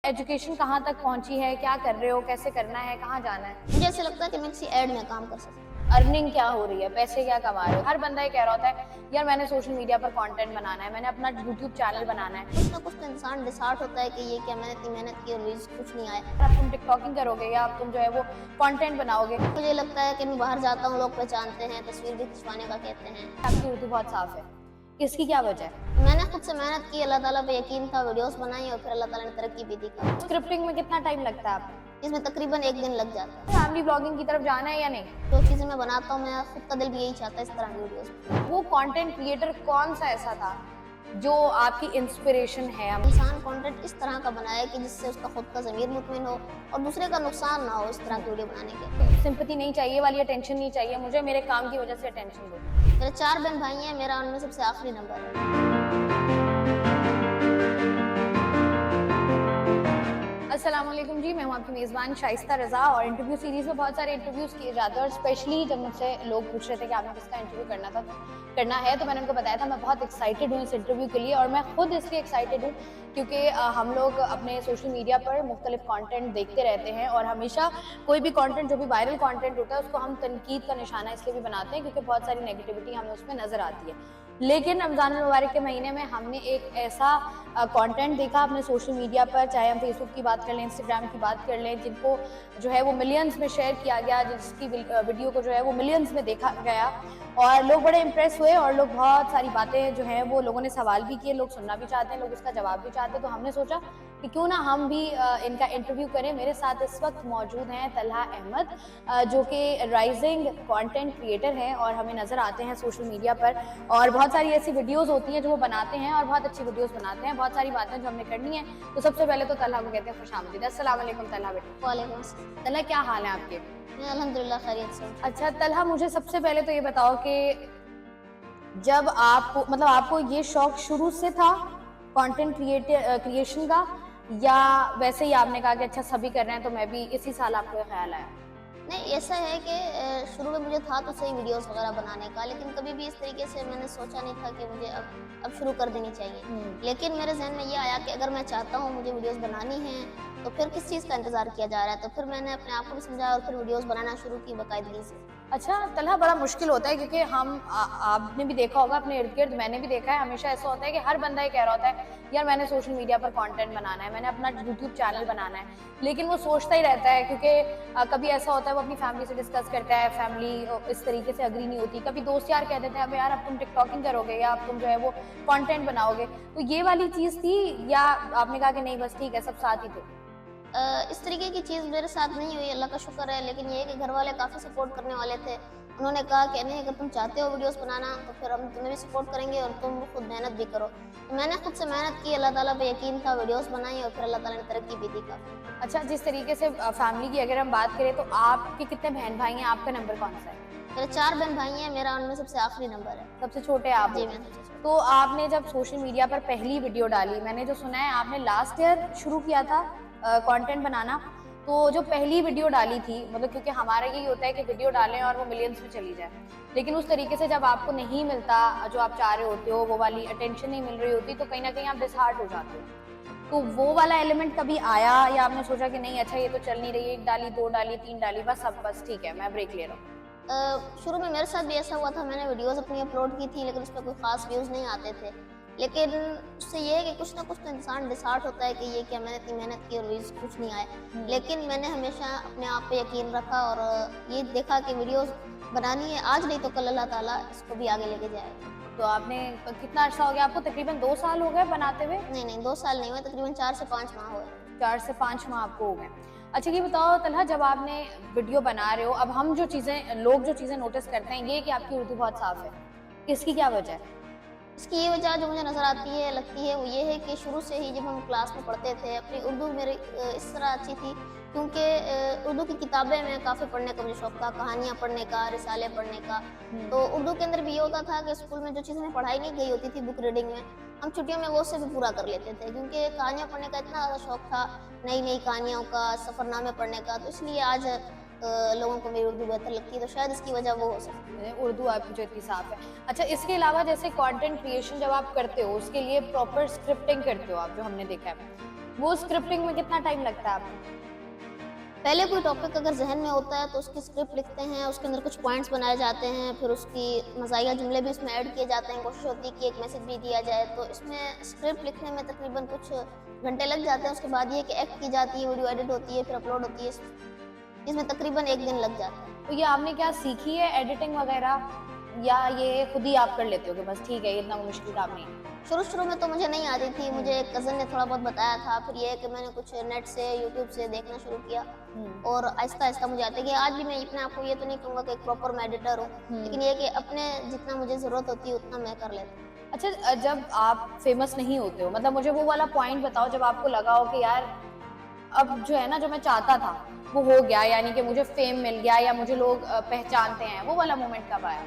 Education कहाँ तक पहुँची है, क्या कर रहे हो, कैसे करना है, कहाँ जाना है? मुझे ऐसा लगता है कि मैं किसी एड में काम कर सकती हूँ। अर्निंग क्या हो रही है, पैसे क्या कमा रहे हो? हर बंदा ये कह रहा होता है यार मैंने सोशल मीडिया पर कंटेंट बनाना है, मैंने अपना यूट्यूब चैनल बनाना है। कुछ ना कुछ तो इंसान डिसार्ट होता है कि ये क्या, मैंने इतनी मेहनत की और व्यूज कुछ नहीं आया। अब तुम टिकटॉकिंग करोगे या अब तुम जो है वो कंटेंट बनाओगे, मुझे लगता है कि मैं बाहर जाता हूँ, लोग पहचानते हैं, तस्वीर भी खिंचवाने का कहते हैं। आपकी उर्दू बहुत साफ है, इसकी क्या वजह है? मैंने खुद से मेहनत की, अल्लाह ताला पे यकीन था, वीडियोस बनाई और फिर अल्लाह ताला ने तरक्की भी दी। स्क्रिप्टिंग में कितना टाइम लगता है आपको? इसमें तकरीबन 1 दिन लग जाता है। फैमिली ब्लॉगिंग की तरफ जाना है या नहीं? जो चीज़ें मैं बनाता हूँ, मैं खुद का दिल भी यही चाहता है इस तरह की वीडियोस। वो कंटेंट क्रिएटर कौन सा ऐसा था जो आपकी इंस्पिरेशन है? इंसान कंटेंट इस तरह का बनाए कि जिससे उसका खुद का ज़मीर मुतमिन हो और दूसरे का नुकसान ना हो इस तरह की वीडियो बनाने के। सिंपैथी नहीं चाहिए वाली अटेंशन नहीं चाहिए मुझे, मेरे काम की वजह से अटेंशन दो। मेरे 4 बहन भाई हैं, मेरा उनमें सबसे आखिरी नंबर है। अस्सलामुअलैकुम जी, मैं हूं आपकी मेज़बान शाइस्ता रज़ा और इंटरव्यू सीरीज़ में बहुत सारे इंटरव्यूज़ किए जाते हैं और स्पेशली जब मुझसे लोग पूछ रहे थे कि आपने किसका इंटरव्यू करना है तो मैंने उनको बताया था मैं बहुत एक्साइटेड हूँ इस इंटरव्यू के लिए। और मैं खुद इसलिए एक्साइटेड हूँ क्योंकि हम लोग अपने सोशल मीडिया पर मुख्तलिफ कंटेंट देखते रहते हैं और हमेशा कोई भी कंटेंट जो भी वायरल कंटेंट होता है उसको हम तनकीद का निशाना इसलिए भी बनाते हैं क्योंकि बहुत सारी नेगेटिविटी हमें उसमें नज़र आती है। लेकिन रमज़ान मुबारक के महीने में हमने एक ऐसा कंटेंट देखा अपने सोशल मीडिया पर, चाहे हम फेसबुक की बात कर लें, इंस्टाग्राम की बात कर लें, जिनको जो है वो मिलियंस में शेयर किया गया, जिसकी वीडियो को जो है वो मिलियंस में देखा गया और लोग बड़े इंप्रेस हुए और लोग बहुत सारी बातें जो हैं वो लोगों ने सवाल भी किए, लोग सुनना भी चाहते हैं, लोग उसका जवाब भी चाहते हैं। तो हमने सोचा कि क्यों ना हम भी इनका इंटरव्यू करें। मेरे साथ इस वक्त मौजूद हैं तलहा अहमद जो कि राइजिंग कंटेंट क्रिएटर हैं और हमें नज़र आते हैं सोशल मीडिया पर और बहुत सारी ऐसी वीडियोस होती हैं जो वो बनाते हैं और बहुत अच्छी वीडियोस बनाते हैं। बहुत सारी बातें जो हमने करनी है तो सबसे पहले तो तलहा को कहते हैं खुशामदीद। अस्सलाम वालेकुम तलहा बेटा। वालेकुम अस्सलाम। तलहा क्या हाल है आपके? मैं अल्हम्दुलिल्लाह खैरियत से हूँ। अच्छा तलहा, मुझे सबसे पहले तो ये बताओ कि जब आपको मतलब आपको ये शौक शुरू से था कंटेंट क्रिएशन का या वैसे ही आपने कहा कि अच्छा सभी कर रहे हैं तो मैं भी इसी साल आपको ये ख्याल आया? नहीं, ऐसा है कि शुरू में मुझे था तो सही वीडियोस वगैरह बनाने का, लेकिन कभी भी इस तरीके से मैंने सोचा नहीं था कि मुझे अब शुरू कर देनी चाहिए। लेकिन मेरे जहन में ये आया कि अगर मैं चाहता हूँ मुझे वीडियोस बनानी है तो फिर किस चीज़ का इंतज़ार किया जा रहा है। तो फिर मैंने अपने आप को भी समझाया और फिर वीडियोस बनाना शुरू की बाकायदगी से। अच्छा तलहा, बड़ा मुश्किल होता है क्योंकि आपने भी देखा होगा अपने इर्द गिर्द, मैंने भी देखा है, हमेशा ऐसा होता है कि हर बंदा ये कह रहा होता है यार मैंने सोशल मीडिया पर कंटेंट बनाना है, मैंने अपना यूट्यूब चैनल बनाना है, लेकिन वो सोचता ही रहता है क्योंकि कभी ऐसा होता है वो अपनी फैमिली से डिस्कस करता है, फैमिली इस तरीके से अग्री नहीं होती, कभी दोस्त यार कह देते हैं अब यार अब तुम टिकटॉकिंग करोगे या अब तुम जो है वो कंटेंट बनाओगे। तो ये वाली चीज़ थी या आपने कहा कि नहीं बस ठीक है सब साथ ही थे? इस तरीके की चीज़ मेरे साथ नहीं हुई, अल्लाह का शुक्र है। लेकिन ये है कि घर वाले काफ़ी सपोर्ट करने वाले थे। उन्होंने कहा कि नहीं, अगर तुम चाहते हो वीडियोस बनाना तो फिर हम तुम्हें भी सपोर्ट करेंगे और तुम खुद मेहनत भी करो। तो मैंने खुद से मेहनत की, अल्लाह ताला पे यकीन था, वीडियोस बनाई और फिर अल्लाह ताला ने तरक्की भी दी काफ़ी। अच्छा, जिस तरीके से फैमिली की अगर हम बात करें तो आपके कितने बहन भाई हैं, आपका नंबर कौन सा है? मेरे 4 बहन भाई हैं, मेरा उनमें सबसे आखिरी नंबर है। सबसे छोटे आप हो? जी, मैं सबसे छोटी। तो आपने जब सोशल मीडिया पर पहली वीडियो डाली, मैंने जो सुना है आपने लास्ट ईयर शुरू किया था कंटेंट बनाना, तो जो पहली वीडियो डाली थी मतलब क्योंकि हमारा यही होता है कि वीडियो डालें और वो मिलियंस में चली जाए, लेकिन उस तरीके से जब आपको नहीं मिलता जो आप चाह रहे होते हो, वो वाली अटेंशन नहीं मिल रही होती तो कहीं ना कहीं आप डिसहार्ट हो जाते हो। तो वो वाला एलिमेंट कभी आया या आपने सोचा कि नहीं अच्छा ये तो चल नहीं रही, 1 डाली 2 डाली 3 डाली बस अब बस ठीक है मैं ब्रेक ले रहा हूँ? शुरू में मेरे साथ भी ऐसा हुआ था, मैंने वीडियोस अपनी अपलोड की थी लेकिन उस पर कोई खास व्यूज़ नहीं आते थे। लेकिन उससे ये है कि कुछ ना कुछ तो इंसान डिसहार्ट होता है कि ये क्या, मैंने इतनी मेहनत की और व्यूज़ कुछ नहीं आए। लेकिन मैंने हमेशा अपने आप पे यकीन रखा और ये देखा कि वीडियोस बनानी है, आज नहीं तो कल अल्लाह ताला इसको भी आगे लेके जाएगा। तो आपने कितना अर्सा हो गया आपको? तकरीबन 2 साल हो गए बनाते हुए? नहीं, 2 साल नहीं हुए, तकरीबन 4 से 5 माह हुए। 4 से 5 माह आपको हो गए। अच्छा ये बताओ तलहा, जब आपने वीडियो बना रहे हो, अब हम जो चीज़ें लोग जो चीज़ें नोटिस करते हैं ये कि आपकी उर्दू बहुत साफ़ है, इसकी क्या वजह है? इसकी ये वजह जो मुझे नज़र आती है, लगती है, वो ये है कि शुरू से ही जब हम क्लास में पढ़ते थे अपनी उर्दू मेरी इस तरह अच्छी थी क्योंकि उर्दू की किताबें में काफ़ी पढ़ने का मुझे शौक था, कहानियाँ पढ़ने का, रिसाले पढ़ने का। तो उर्दू के अंदर भी ये होता था कि स्कूल में जो चीज़ हमें पढ़ाई नहीं गई होती थी बुक रीडिंग में, हम छुट्टियों में वो से भी पूरा कर लेते थे क्योंकि कहानियाँ पढ़ने का इतना ज़्यादा शौक था, नई नई कहानियों का, सफ़रनामे पढ़ने का। तो इसलिए आज लोगों को मेरी उर्दू बेहतर लगती है, तो शायद इसकी वजह वो हो सकती है। उर्दू आपकी जो इतनी साफ है। अच्छा इसके अलावा जैसे कंटेंट क्रिएशन जब आप करते हो उसके लिए प्रॉपर स्क्रिप्टिंग करते हो आप, जो हमने देखा है, वो स्क्रिप्टिंग में कितना टाइम लगता है आपको? पहले कोई टॉपिक अगर जहन में होता है तो उसकी स्क्रिप्ट लिखते हैं, उसके अंदर कुछ पॉइंट्स बनाए जाते हैं, फिर उसकी मज़ाहिया जुमले भी उसमें ऐड किए जाते हैं, कोशिश होती है कि एक मैसेज भी दिया जाए। तो इसमें स्क्रिप्ट लिखने में तकरीबन कुछ घंटे लग जाते हैं। उसके बाद ये कि एक्ट की जाती है, वीडियो एडिट होती है, फिर अपलोड होती है, इसमें तकरीबन 1 दिन लग जाता है। तो ये आपने क्या सीखी है एडिटिंग वगैरह, या ये खुद ही आप कर लेते हो कि बस ठीक है ये इतना मुश्किल काम नहीं है? शुरू में तो मुझे नहीं आती थी, मुझे एक कज़न ने थोड़ा बहुत बताया था, फिर ये है कि मैंने कुछ नेट से, यूट्यूब से देखना शुरू किया और आहिस्ता-आहिस्ता मुझे आता है कि आज भी मैं अपने आप को ये तो नहीं कहूँगा कि एक प्रॉपर मैं एडिटर हूँ, लेकिन ये है कि अपने जितना मुझे ज़रूरत होती है उतना मैं कर लेती हूँ। अच्छा, जब आप फेमस नहीं होते हो, मतलब मुझे वो वाला पॉइंट बताओ जब आपको लगा हो कि यार अब जो है ना जो मैं चाहता था वो हो गया, यानी कि मुझे फेम मिल गया या मुझे लोग पहचानते हैं, वो वाला मोमेंट कब आया?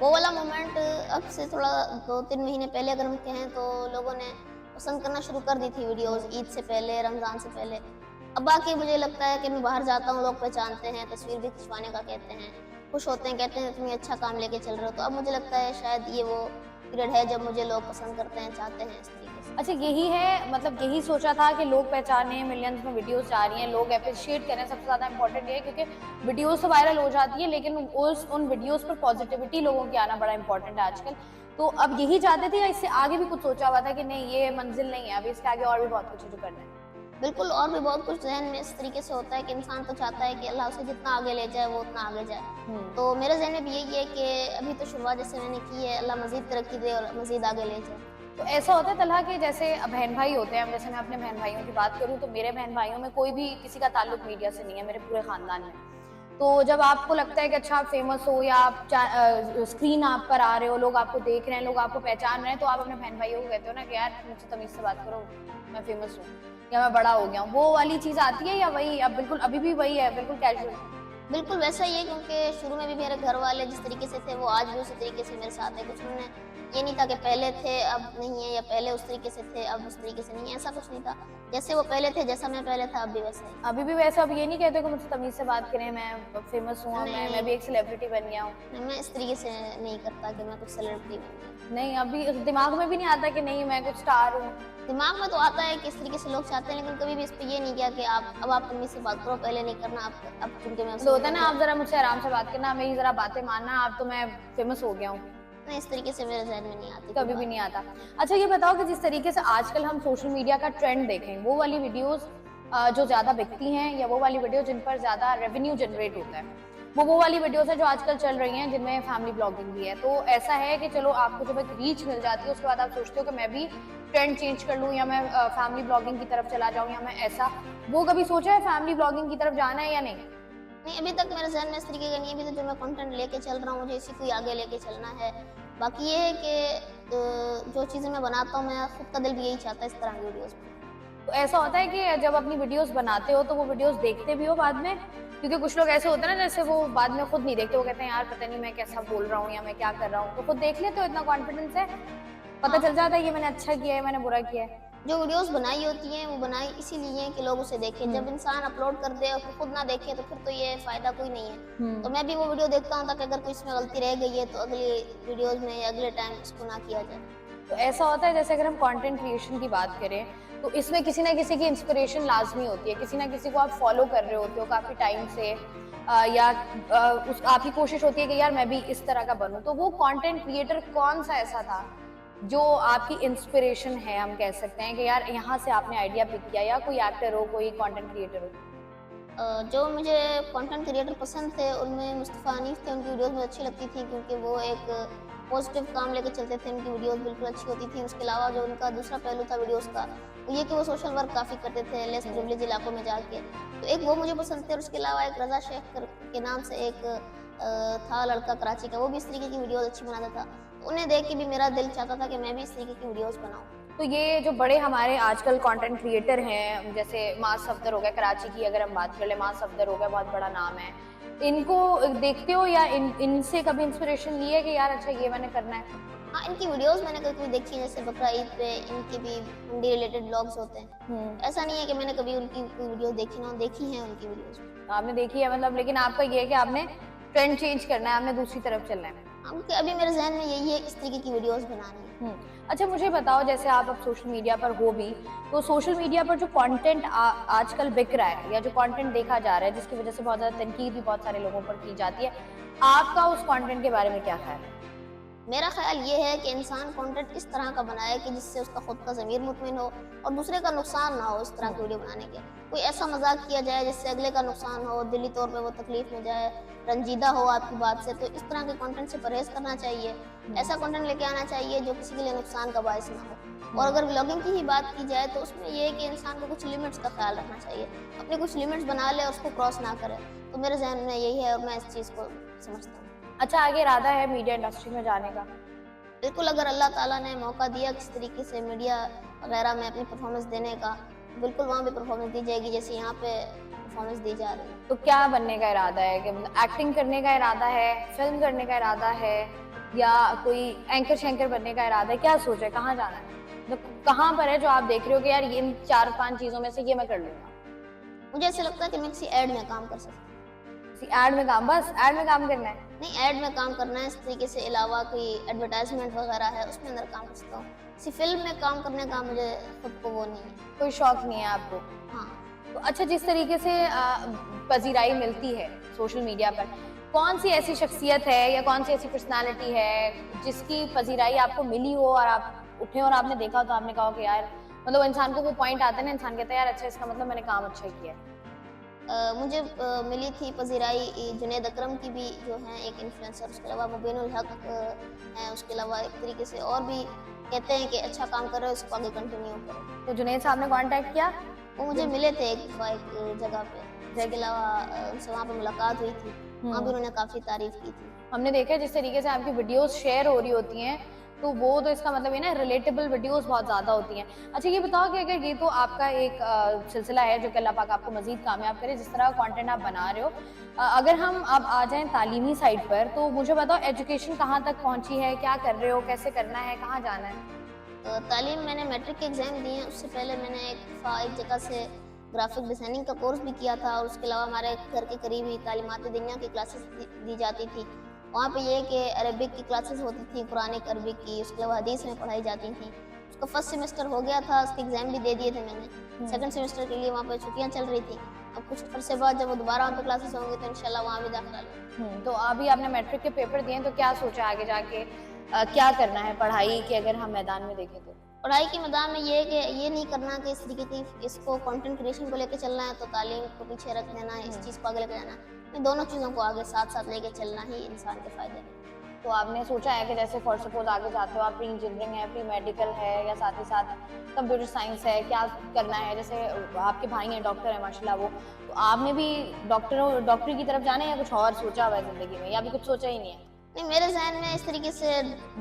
वो वाला मोमेंट अब से थोड़ा 2-3 महीने पहले अगर हम कहें तो लोगों ने पसंद करना शुरू कर दी थी वीडियोस, ईद से पहले, रमज़ान से पहले। अब बाकी मुझे लगता है कि मैं बाहर जाता हूँ, लोग पहचानते हैं, तस्वीर भी खिंचवाने का कहते हैं, खुश होते हैं, कहते हैं तुम ये अच्छा काम लेके चल रहे हो। तो अब मुझे लगता है शायद ये वो पीरियड है जब मुझे लोग पसंद करते हैं, चाहते हैं इस तरीके से। अच्छा, यही है, मतलब यही सोचा था कि लोग पहचाने, मिलियंस में वीडियोस जा रही हैं, लोग अप्रिशिएट करें, सबसे ज़्यादा इंपॉर्टेंट ये है क्योंकि वीडियोस तो वायरल हो जाती है लेकिन उन वीडियोस पर पॉजिटिविटी लोगों की आना बड़ा इंपॉर्टेंट है आजकल। तो अब यही चाहते थे या इससे आगे भी कुछ सोचा हुआ था कि नहीं ये मंजिल नहीं है, अभी इसके आगे और भी बहुत कुछ है जो करना है? बिल्कुल, और भी बहुत कुछ ज़हन में इस तरीके से होता है कि इंसान तो चाहता है कि अल्लाह उसे जितना आगे ले जाए वो उतना आगे जाए। तो मेरे ज़हन में भी यही है कि अभी तो शुरुआत जैसे मैंने की है, अल्लाह मज़ीद तरक्की दे और मज़ीद आगे ले जाए। तो ऐसा होता है तलहा कि जैसे बहन भाई होते हैं, जैसे मैं अपने बहन भाइयों की बात करूं तो मेरे बहन भाइयों में कोई भी किसी का ताल्लुक मीडिया से नहीं है, मेरे पूरे खानदान में। तो जब आपको लगता है कि अच्छा आप फेमस हो या आप स्क्रीन आप पर आ रहे हो, लोग आपको देख रहे हैं, लोग आपको पहचान रहे हैं, तो आप अपने बहन भाइयों को कहते हो ना कि यार मुझसे तमीज से बात करो, मैं फेमस हूँ या मैं बड़ा हो गया हूँ, वो वाली चीज आती है या वही अब बिल्कुल अभी भी वही है, बिल्कुल कैजुअल? बिल्कुल वैसा ही है क्योंकि शुरू में भी मेरे घर वाले जिस तरीके से थे वो आज भी उसी तरीके से मेरे साथ है। कुछ उन्होंने ये नहीं था कि पहले थे अब नहीं है या पहले उस तरीके से थे अब उस तरीके से नहीं है, ऐसा कुछ नहीं था। जैसे वो पहले थे, जैसा मैं पहले था, अब भी वैसा ही। अभी भी वैसा? अब ये नहीं कहते कि मुझसे तमीज से बात करें, मैं फेमस हूँ, मैं भी एक सेलिब्रिटी बन गया हूँ? मैं इस तरीके से नहीं करता कि मैं कुछ सेलिब्रिटी बन गई। नहीं, अभी दिमाग में भी नहीं आता कि नहीं मैं कुछ स्टार हूँ? दिमाग में तो आता है कि इस तरीके से लोग चाहते हैं, लेकिन कभी भी इस पे ये नहीं किया कि आप तमीज से बात करो, पहले नहीं करना, अब क्योंकि मैं तो होता है ना, आप जरा मुझसे आराम से बात करना, मेरी जरा बातें मानना, आप तो मैं फेमस हो गया हूँ। नहीं, इस तरीके से मेरे ज़हन में नहीं आती कभी भी नहीं आता। अच्छा, ये बताओ कि जिस तरीके से आजकल हम सोशल मीडिया का ट्रेंड देखें, वो वाली वीडियोस जो ज्यादा बिकती हैं या वो वाली वीडियो जिन पर ज्यादा रेवेन्यू जनरेट होता है, वो वाली वीडियोस है जो आजकल चल रही हैं जिनमें फैमिली ब्लॉगिंग भी है? तो ऐसा है कि चलो आपको जब एक रीच मिल जाती है उसके बाद आप सोचते हो कि मैं भी ट्रेंड चेंज कर लूँ या मैं फैमिली ब्लॉगिंग की तरफ चला जाऊँ या मैं ऐसा, वो कभी सोचा है फैमिली ब्लॉगिंग की तरफ जाना है या नहीं? नहीं, अभी तक मेरे ज़हन में इस तरीके का नहीं है। अभी तो जो मैं कंटेंट लेके चल रहा हूँ मुझे इसी को ही आगे लेके चलना है। बाकी ये है कि जो चीज़ें मैं बनाता हूँ मैं खुद का दिल भी यही चाहता है इस तरह की वीडियोस में। तो ऐसा होता है कि जब अपनी वीडियोस बनाते हो तो वो वीडियोस देखते भी हो बाद में? क्योंकि कुछ लोग ऐसे होते हैं ना जैसे वो बाद में खुद नहीं देखते, वो कहते हैं यार पता नहीं मैं कैसा बोल रहा हूँ या मैं क्या कर रहा हूँ, तो खुद देख लेते हो? इतना कॉन्फिडेंस है, पता चल जाता है ये मैंने अच्छा किया है, मैंने बुरा किया है? जो वीडियोस बनाई होती हैं वो बनाई इसीलिए है कि लोग उसे देखें। जब इंसान अपलोड कर दे और फिर खुद ना देखे तो फिर तो ये फायदा कोई नहीं है। तो मैं भी वो वीडियो देखता हूँ ताकि अगर कोई इसमें गलती रह गई है तो अगली वीडियोस में या अगले टाइम उसको ना किया जाए। तो ऐसा होता है जैसे अगर हम कंटेंट क्रिएशन की बात करें तो इसमें किसी ना किसी की इंस्पिरेशन लाजमी होती है, किसी ना किसी को आप फॉलो कर रहे होते हो काफी टाइम से, आपकी कोशिश होती है कि यार मैं भी इस तरह का बनूं। तो वो कंटेंट क्रिएटर कौन सा ऐसा था जो आपकी इंस्पिरेशन है, हम कह सकते हैं कि यार यहाँ से आपने आइडिया पिक किया, या कोई एक्टर हो, कोई कंटेंट क्रिएटर हो? जो मुझे कंटेंट क्रिएटर पसंद थे उनमें मुस्तफ़ा हनीफ थे। उनकी वीडियोस मुझे अच्छी लगती थी क्योंकि वो एक पॉजिटिव काम लेकर चलते थे। उनकी वीडियोस बिल्कुल अच्छी होती थी। उसके अलावा जो उनका दूसरा पहलू था वीडियोस का, वो ये कि वो सोशल वर्क काफ़ी करते थे लेस प्रिविलेज इलाकों में जाके। तो एक वो मुझे पसंद थे और उसके अलावा एक रज़ा शेख के नाम से एक था लड़का कराची का, वो भी इस तरीके की वीडियोस अच्छी बनाता था। तो उन्हें देख के भी मेरा दिल चाहता था कि मैं भी इस तरीके की वीडियोस बनाऊँ। तो ये जो बड़े हमारे आजकल कंटेंट क्रिएटर हैं, जैसे मास सफदर हो गया, कराची की अगर हम बात कर ले, मास सफदर हो गया, बहुत बड़ा नाम है, इनको देखते हो या इनसे कभी इंस्पिरेशन ली है कि यार अच्छा ये मैंने करना है? हाँ, इनकी वीडियोस मैंने कभी देखी है, जैसे बकरा ईद पे इनके भी मंडी रिलेटेड ब्लॉग्स होते हैं। ऐसा नहीं है कि मैंने कभी उनकी वीडियो देखी ना, देखी है उनकी वीडियोस। आपने देखी है मतलब, लेकिन आपका ये है कि आपने ट्रेंड चेंज करना है, आपने दूसरी तरफ चलना है। क्योंकि अभी मेरे जहन में यही है इस तरीके की वीडियोस बनानी है। अच्छा मुझे बताओ, जैसे आप अब सोशल मीडिया पर हो भी, तो सोशल मीडिया पर जो कंटेंट आजकल बिक रहा है या जो कंटेंट देखा जा रहा है, जिसकी वजह से बहुत ज़्यादा तनकीद भी बहुत सारे लोगों पर की जाती है, आपका उस कंटेंट के बारे में क्या ख्याल है? मेरा ख्याल ये है कि इंसान कंटेंट इस तरह का बनाए कि जिससे उसका खुद का ज़मीर मुतमिन हो और दूसरे का नुकसान ना हो। इस तरह की वीडियो बनाने के कोई ऐसा मजाक किया जाए जिससे अगले का नुकसान हो, दिली तौर पे वो तकलीफ में जाए, रंजीदा हो आपकी बात से, तो इस तरह के कंटेंट से परहेज करना चाहिए। ऐसा कंटेंट लेके आना चाहिए जो किसी के लिए नुकसान का बायस ना हो। और अगर व्लॉगिंग की ही बात की जाए तो उसमें ये है कि इंसान को कुछ लिमिट्स का ख्याल रखना चाहिए, अपनी कुछ लिमिट्स बना ले और उसको क्रॉस ना करे। तो मेरे जहन में यही है और मैं इस चीज़ को समझता हूँ। अच्छा, आगे इरादा है मीडिया इंडस्ट्री में जाने का? बिल्कुल, अगर अल्लाह ताला ने मौका दिया किस तरीके से मीडिया वगैरह में अपनी परफॉर्मेंस देने का, बिल्कुल वहाँ भी परफॉर्मेंस दी जाएगी जैसे यहाँ पे परफॉर्मेंस दी जा रही है। तो क्या बनने का इरादा है? कि मतलब एक्टिंग करने का इरादा है, फिल्म करने का इरादा है, या कोई एंकर शैंकर बनने का इरादा है? क्या सोचा है, कहाँ जाना है? मतलब कहाँ पर है जो आप देख रहे हो कि यार इन 4-5 चीज़ों में से ये मैं कर लूँगा? मुझे ऐसा लगता है कि मैं किसी ऐड में काम कर सकती हूँ। किसी ऐड में काम, बस ऐड में काम करना है? नहीं, ऐड में काम करना है, इस तरीके से अलावा कोई एडवर्टाइजमेंट वगैरह है उसमें अंदर काम कर सकता हूँ। किसी फिल्म में काम करने का मुझे खुद को वो नहीं है। कोई शौक नहीं है आपको? हाँ। तो अच्छा, जिस तरीके से पजीराई मिलती है सोशल मीडिया पर, कौन सी ऐसी शख्सियत है या कौन सी ऐसी पर्सनालिटी है जिसकी पजीराई आपको मिली हो और आप उठे और आपने देखा तो आपने कहा कि यार, मतलब इंसान को वो पॉइंट आता है ना, इंसान कहता है यार अच्छा, इसका मतलब मैंने काम अच्छा किया है? मुझे मिली थी पजीराई जुनैद अकरम की भी, जो हैं एक इन्फ्लुएंसर, उसके अलावा मुबीनुल हक हैं, उसके अलावा एक तरीके से और भी कहते हैं कि अच्छा काम कर रहे हो, उसको आगे कंटिन्यू करो। तो जुनैद साहब ने कांटेक्ट किया? वो मुझे मिले थे एक जगह पे, इसके अलावा उनसे वहाँ पे मुलाकात हुई थी, वहाँ भी उन्होंने काफ़ी तारीफ की थी। हमने देखा है जिस तरीके से आपकी वीडियोस शेयर हो रही होती हैं, तो वो तो इसका मतलब ये ना, रिलेटेबल वीडियोस बहुत ज़्यादा होती हैं। अच्छा ये बताओ कि अगर ये तो आपका एक सिलसिला है जो कि अल्लाह पाक आपको मज़ीद कामयाब करे, जिस तरह का कंटेंट आप बना रहे हो, अगर हम अब आ जाएं तालीमी साइड पर, तो मुझे बताओ एजुकेशन कहाँ तक पहुँची है, क्या कर रहे हो, कैसे करना है, कहाँ जाना है? तालीम मैंने मैट्रिक के एग्ज़ाम दिए हैं, उससे पहले मैंने एक जगह से ग्राफिक डिज़ाइनिंग का कोर्स भी किया था और उसके अलावा हमारे घर के करीब ही तालीमात दुनिया की क्लासेस दी जाती थी। वहाँ पे ये कि अरबिक की क्लासेस होती थी, कुरानिक अरबिक की, उसके अलावा हदीस में पढ़ाई जाती थी। उसका फर्स्ट सेमेस्टर हो गया था, उसके एग्ज़ाम भी दे दिए थे मैंने। सेकंड सेमेस्टर के लिए वहाँ पे छुट्टियाँ चल रही थी। अब कुछ अरसे बाद जब वो दोबारा वहाँ पे क्लासेस होंगी तो इंशाल्लाह वहाँ भी दाखिला लूँगी। तो अभी आपने मैट्रिक के पेपर दिए, तो क्या सोचा आगे जाके क्या करना है पढ़ाई के, अगर हम मैदान में देखें तो? पढ़ाई के मैदान में ये है कि ये नहीं करना कि इस तरीके की इसको कंटेंट क्रिएशन को लेकर चलना है तो तालीम को पीछे रख देना है, इस चीज़ को आगे लेकर जाना है। दोनों चीज़ों को आगे साथ साथ लेके चलना ही इंसान के फ़ायदे में। तो आपने सोचा है कि जैसे फॉर सपोज आगे जाते हो आप, प्री इंजीनियरिंग है, प्री मेडिकल है, या साथ ही साथ कंप्यूटर साइंस है, क्या करना है? जैसे आपके भाई हैं डॉक्टर है माशाल्लाह वो, तो आपने भी डॉक्टरी की तरफ जाना है या कुछ और सोचा हुआ है ज़िंदगी में, या अभी कुछ सोचा ही नहीं है? नहीं, मेरे जहन में इस तरीके से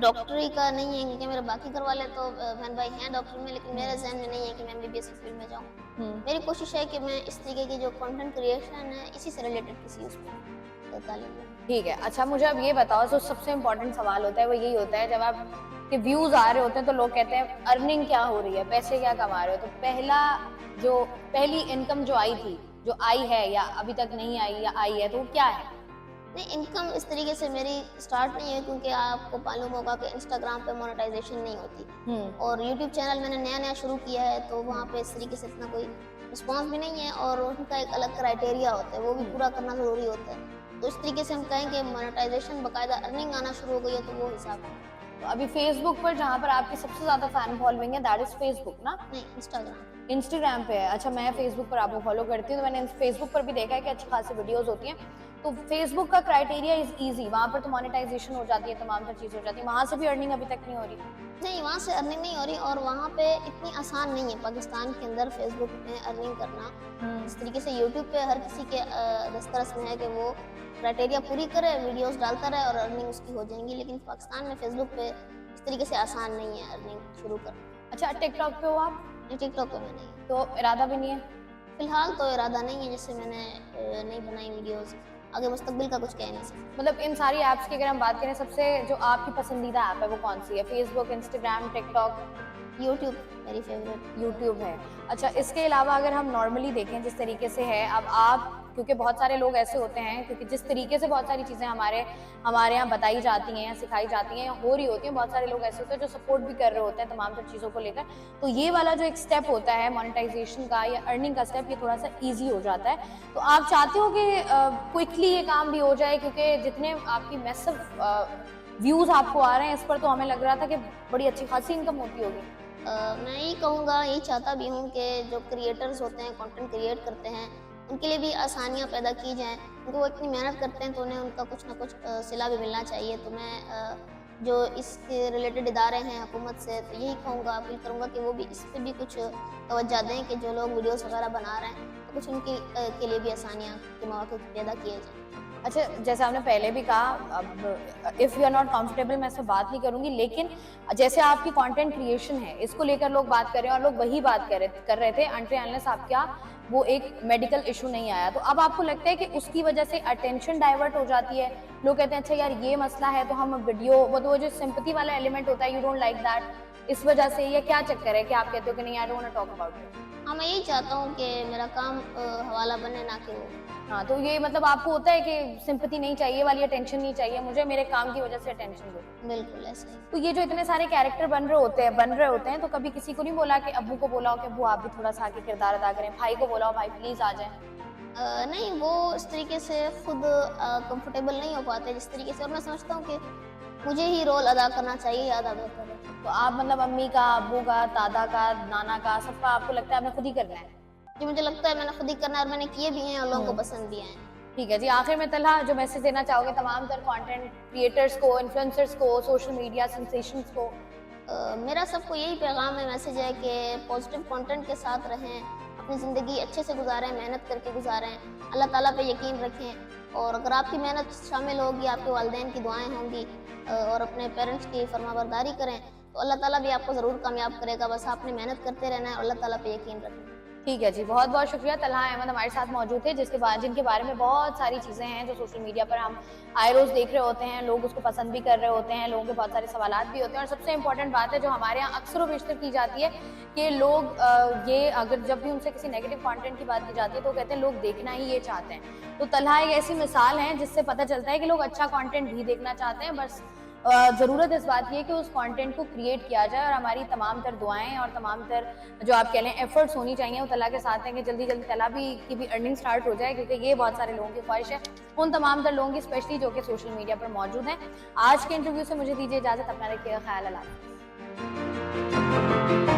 डॉक्टरी का नहीं है, क्योंकि मेरे बाकी घर वाले तो बहन भाई हैं डॉक्टर में, लेकिन मेरे जहन में नहीं है कि मैं एमबीबीएस की फील्ड में जाऊँ। मेरी कोशिश है कि मैं इस तरीके की जो कंटेंट क्रिएशन है इसी से रिलेटेड किसी उसमें तालीम लूँ। ठीक है। अच्छा मुझे अब ये बताओ, जो सबसे इम्पोर्टेंट सवाल होता है वो यही होता है, जब आप के व्यूज आ रहे होते हैं तो लोग कहते हैं अर्निंग क्या हो रही है, पैसे क्या कमा रहे हो? तो पहली इनकम जो आई थी, जो आई है या अभी तक नहीं आई या आई है, तो वो क्या है? नहीं, इनकम इस तरीके से मेरी स्टार्ट नहीं है, क्योंकि आपको मालूम होगा कि इंस्टाग्राम पे मोनेटाइजेशन नहीं होती और यूट्यूब चैनल मैंने नया शुरू किया है, तो वहाँ पे इस तरीके से इतना कोई रिस्पॉन्स भी नहीं है और उनका एक अलग क्राइटेरिया होता है, वो भी पूरा करना ज़रूरी होता है। तो इस तरीके से हम कहें कि मोनेटाइजेशन बाकायदा अर्निंग आना शुरू हो गई है, तो वो हिसाब है। तो अभी फेसबुक पर जहाँ पर आपकी सबसे ज्यादा फैन फॉलोइंग है, दैट इज फेसबुक ना? नहीं, इंस्टाग्राम पे है। अच्छा, मैं फेसबुक पर आपको फॉलो करती हूँ, तो मैंने फेसबुक पर भी देखा है कि अच्छी खासी वीडियोस होती हैं। तो फेसबुक का क्राइटेरिया इज इजी, वहाँ पर तो मोनेटाइजेशन हो जाती है, तमाम तर चीज़ हो जाती है, वहाँ से भी अर्निंग अभी तक नहीं हो रही? नहीं, वहाँ से अर्निंग नहीं हो रही और वहाँ पे इतनी आसान नहीं है पाकिस्तान के अंदर फेसबुक में अर्निंग करना। इस तरीके से यूट्यूब पे हर किसी के दस्तरस में है कि वो क्राइटेरिया पूरी करे, वीडियोस डालता रहे और अर्निंग उसकी हो जाएंगी, लेकिन पाकिस्तान में फेसबुक पे इस तरीके से आसान नहीं है अर्निंग शुरू करना। अच्छा, टिकटॉक पे हो आप? टिकटॉक पे मैं नहीं, तो इरादा भी नहीं है? फिलहाल तो इरादा नहीं है, जैसे मैंने नहीं बनाई वीडियोस, आगे मुस्तकबिल का कुछ कह नहीं सकते। मतलब इन सारी ऐप्स की अगर हम बात करें, सबसे जो आपकी पसंदीदा ऐप है वो कौन सी है? Facebook, Instagram, TikTok? यूट्यूब मेरी फेवरेट। यूट्यूब है। अच्छा, इसके अलावा अगर हम नॉर्मली देखें जिस तरीके से है, अब आप क्योंकि बहुत सारे लोग ऐसे होते हैं, क्योंकि जिस तरीके से बहुत सारी चीज़ें हमारे यहाँ बताई जाती हैं या सिखाई जाती हैं या हो रही होती हैं, बहुत सारे लोग ऐसे होते हैं जो सपोर्ट भी कर रहे होते हैं तमाम तर चीज़ों को लेकर। तो ये वाला जो एक स्टेप होता है मोनेटाइजेशन का या अर्निंग का स्टेप, ये थोड़ा सा ईजी हो जाता है। तो आप चाहते हो कि क्विकली ये काम भी हो जाए, क्योंकि जितने आपकी मैसिव व्यूज़ आपको आ रहे हैं इस पर, तो हमें लग रहा था कि बड़ी अच्छी खासी इनकम होती होगी। मैं यही कहूँगा, यही चाहता भी हूँ कि जो क्रिएटर्स होते हैं, कंटेंट क्रिएट करते हैं, उनके लिए भी आसानियाँ पैदा की जाएँ, क्योंकि वो इतनी मेहनत करते हैं तो उन्हें उनका कुछ ना कुछ सिला भी मिलना चाहिए। तो मैं जो इसके रिलेटेड इदारे हैं हुकूमत से, तो यही कहूँगा, अपील करूँगा कि वो भी इस पर भी कुछ तवज्जो दें कि जो लोग वीडियोस वगैरह बना रहे हैं तो कुछ उनकी के लिए भी आसानियाँ के मौके पैदा किए जाएँ। अच्छा, जैसे आपने पहले भी कहा, अब if you are not comfortable मैं इससे बात नहीं करूंगी, लेकिन जैसे आपकी कंटेंट क्रिएशन है, इसको लेकर लोग बात कर रहे हैं और लोग वही बात कर रहे थे अनटिल अनलेस आपका वो एक मेडिकल इशू नहीं आया। तो अब आपको लगता है कि उसकी वजह से अटेंशन डाइवर्ट हो जाती है, लोग कहते हैं अच्छा यार ये मसला है तो हम वीडियो, वो जो सिंपैथी वाला एलिमेंट होता है, यू डोंट लाइक दैट, इस वजह से, या क्या चक्कर है कि आप कहते हो कि नहीं I don't want to talk about it? हाँ, मैं यही चाहता हूँ कि मेरा काम हवाला बने, ना कि वो। हाँ, तो ये मतलब आपको होता है कि सिंपैथी नहीं चाहिए, वाली अटेंशन नहीं चाहिए, मुझे मेरे काम की वजह से अटेंशन दो। बिल्कुल ऐसे ही। तो ये जो इतने सारे कैरेक्टर बन रहे होते हैं, तो कभी किसी को नहीं बोला कि अब्बू को बोला हो कि अब्बू आप भी थोड़ा सा आके किरदार अदा करें, भाई को बोला हो भाई प्लीज आ जाएं? नहीं, वो इस तरीके से खुद कंफर्टेबल नहीं हो पाते जिस तरीके से, और मैं समझता हूँ कि मुझे ही रोल अदा करना चाहिए, ज़्यादा बेहतर है। तो आप मतलब अम्मी का, अब्बू का, दादा का, नाना का, सबका आपको लगता है आपने खुद ही करना है? जी, मुझे लगता है मैंने खुद ही करना है और मैंने किए भी हैं और लोगों को पसंद भी आए हैं। ठीक है जी, आखिर में तलहा जो मैसेज देना चाहोगे तमाम तर कंटेंट क्रिएटर्स को, इन्फ्लुएंसर्स को, सोशल मीडिया सेंसेशंस को? मेरा सबको यही पैगाम है, मैसेज है कि पॉजिटिव कंटेंट के साथ रहें, अपनी ज़िंदगी अच्छे से गुजारें, मेहनत करके गुजारें, अल्लाह ताला पे यकीन रखें, और अगर आपकी मेहनत शामिल होगी, आपके वालिदैन की दुआएं होंगी और अपने पेरेंट्स की फरमाबरदारी करें, तो अल्लाह ताला भी आपको ज़रूर कामयाब करेगा। बस आपने मेहनत करते रहना है और अल्लाह ताला पे यकीन रखना है। ठीक है जी, बहुत बहुत शुक्रिया। तलहा अहमद हमारे साथ मौजूद थे, जिनके बारे में बहुत सारी चीज़ें हैं जो सोशल मीडिया पर हम आए रोज़ देख रहे होते हैं, लोग उसको पसंद भी कर रहे होते हैं, लोगों के बहुत सारे सवालात भी होते हैं, और सबसे इंपॉर्टेंट बात है जो हमारे यहाँ अक्सर व बेशतर की जाती है कि लोग ये अगर जब भी उनसे किसी नेगेटिव कंटेंट की बात की जाती है तो कहते हैं लोग देखना ही ये चाहते हैं। तो तलहा एक ऐसी मिसाल है जिससे पता चलता है कि लोग अच्छा कंटेंट भी देखना चाहते हैं, बस ज़रूरत इस बात की है कि उस कंटेंट को क्रिएट किया जाए, और हमारी तमाम तर दुआएं और तमाम तर जो आप कह लें एफर्ट्स होनी चाहिए वो तला के साथ हैं कि जल्दी जल्दी तला की भी अर्निंग स्टार्ट हो जाए, क्योंकि ये बहुत सारे लोगों की ख्वाहिश है, उन तमाम तर लोगों की, स्पेशली जो कि सोशल मीडिया पर मौजूद हैं। आज के इंटरव्यू से मुझे दीजिए इजाज़त, अपना रखिएगा ख्याल, अल्लाह हाफ़िज़।